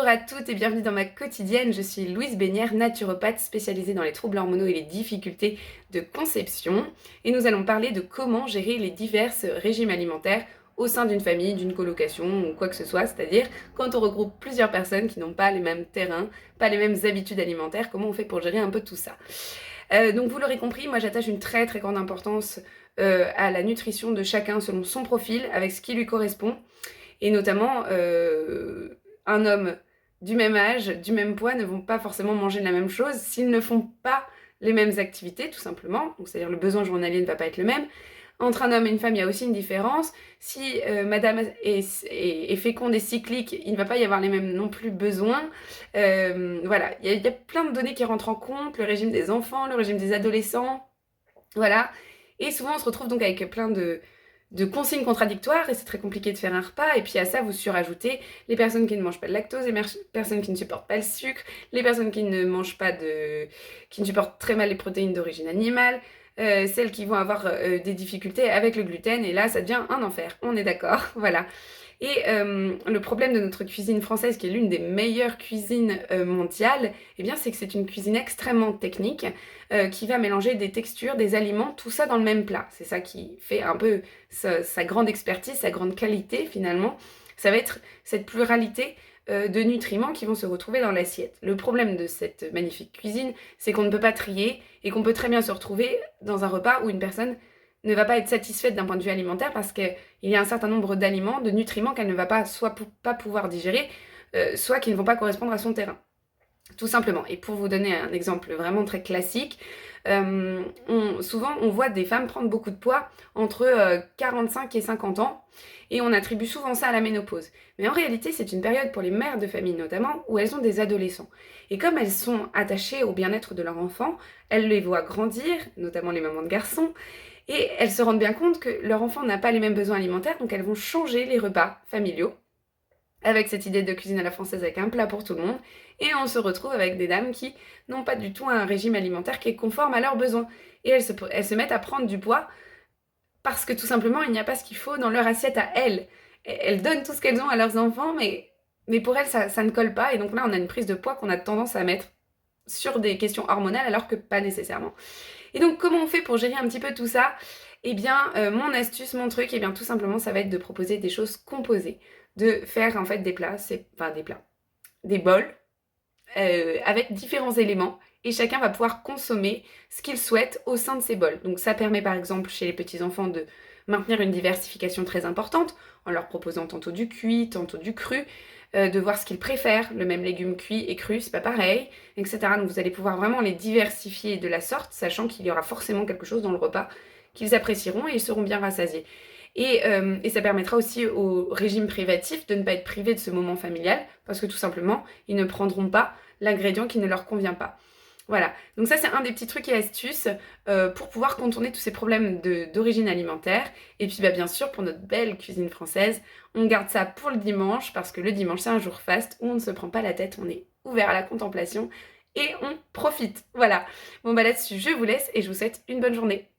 à toutes et bienvenue dans ma quotidienne. Je suis Louise Bénière, naturopathe spécialisée dans les troubles hormonaux et les difficultés de conception. Et nous allons parler de comment gérer les divers régimes alimentaires au sein d'une famille, d'une colocation ou quoi que ce soit. C'est-à-dire quand on regroupe plusieurs personnes qui n'ont pas les mêmes terrains, pas les mêmes habitudes alimentaires, comment on fait pour gérer un peu tout ça. Donc vous l'aurez compris, moi j'attache une très très grande importance à la nutrition de chacun selon son profil, avec ce qui lui correspond. Et notamment, un homme du même âge, du même poids, ne vont pas forcément manger la même chose s'ils ne font pas les mêmes activités, tout simplement. Donc, c'est-à-dire le besoin journalier ne va pas être le même. Entre un homme et une femme, il y a aussi une différence. Si madame est féconde et cyclique, il ne va pas y avoir les mêmes non plus besoins. Voilà, il y a plein de données qui rentrent en compte, le régime des enfants, le régime des adolescents, voilà. Et souvent, on se retrouve donc avec plein de consignes contradictoires et c'est très compliqué de faire un repas. Et puis à ça, vous surajoutez les personnes qui ne mangent pas de lactose, les personnes qui ne supportent pas le sucre, les personnes qui ne mangent pas qui ne supportent très mal les protéines d'origine animale, celles qui vont avoir des difficultés avec le gluten. Et là, ça devient un enfer. On est d'accord, voilà. Et le problème de notre cuisine française, qui est l'une des meilleures cuisines mondiales, eh bien, c'est que c'est une cuisine extrêmement technique qui va mélanger des textures, des aliments, tout ça dans le même plat. C'est ça qui fait un peu sa grande expertise, sa grande qualité finalement. Ça va être cette pluralité de nutriments qui vont se retrouver dans l'assiette. Le problème de cette magnifique cuisine, c'est qu'on ne peut pas trier et qu'on peut très bien se retrouver dans un repas où une personne ne va pas être satisfaite d'un point de vue alimentaire parce qu'il y a un certain nombre d'aliments, de nutriments qu'elle ne va pas soit pas pouvoir digérer, soit qui ne vont pas correspondre à son terrain. Tout simplement. Et pour vous donner un exemple vraiment très classique, souvent on voit des femmes prendre beaucoup de poids entre 45 et 50 ans et on attribue souvent ça à la ménopause. Mais en réalité, c'est une période pour les mères de famille notamment où elles ont des adolescents. Et comme elles sont attachées au bien-être de leur enfant, elles les voient grandir, notamment les mamans de garçons, et elles se rendent bien compte que leur enfant n'a pas les mêmes besoins alimentaires, donc elles vont changer les repas familiaux avec cette idée de cuisine à la française avec un plat pour tout le monde, et on se retrouve avec des dames qui n'ont pas du tout un régime alimentaire qui est conforme à leurs besoins. Et elles se mettent à prendre du poids parce que tout simplement il n'y a pas ce qu'il faut dans leur assiette à elles. Elles donnent tout ce qu'elles ont à leurs enfants, mais pour elles ça ne colle pas, et donc là on a une prise de poids qu'on a tendance à mettre sur des questions hormonales alors que pas nécessairement. Et donc comment on fait pour gérer un petit peu tout ça? Eh bien mon astuce, mon truc, eh bien tout simplement ça va être de proposer des choses composées, de faire en fait des plats, des bols avec différents éléments et chacun va pouvoir consommer ce qu'il souhaite au sein de ces bols. Donc ça permet par exemple chez les petits-enfants de maintenir une diversification très importante en leur proposant tantôt du cuit, tantôt du cru, de voir ce qu'ils préfèrent, le même légume cuit et cru, c'est pas pareil, etc. Donc vous allez pouvoir vraiment les diversifier de la sorte, sachant qu'il y aura forcément quelque chose dans le repas qu'ils apprécieront et ils seront bien rassasiés. Et ça permettra aussi au régime privatif de ne pas être privé de ce moment familial, parce que tout simplement, ils ne prendront pas l'ingrédient qui ne leur convient pas. Voilà, donc ça c'est un des petits trucs et astuces pour pouvoir contourner tous ces problèmes d'origine alimentaire. Et puis bien sûr, pour notre belle cuisine française, on garde ça pour le dimanche, parce que le dimanche c'est un jour faste où on ne se prend pas la tête, on est ouvert à la contemplation et on profite. Voilà, bon là-dessus je vous laisse et je vous souhaite une bonne journée.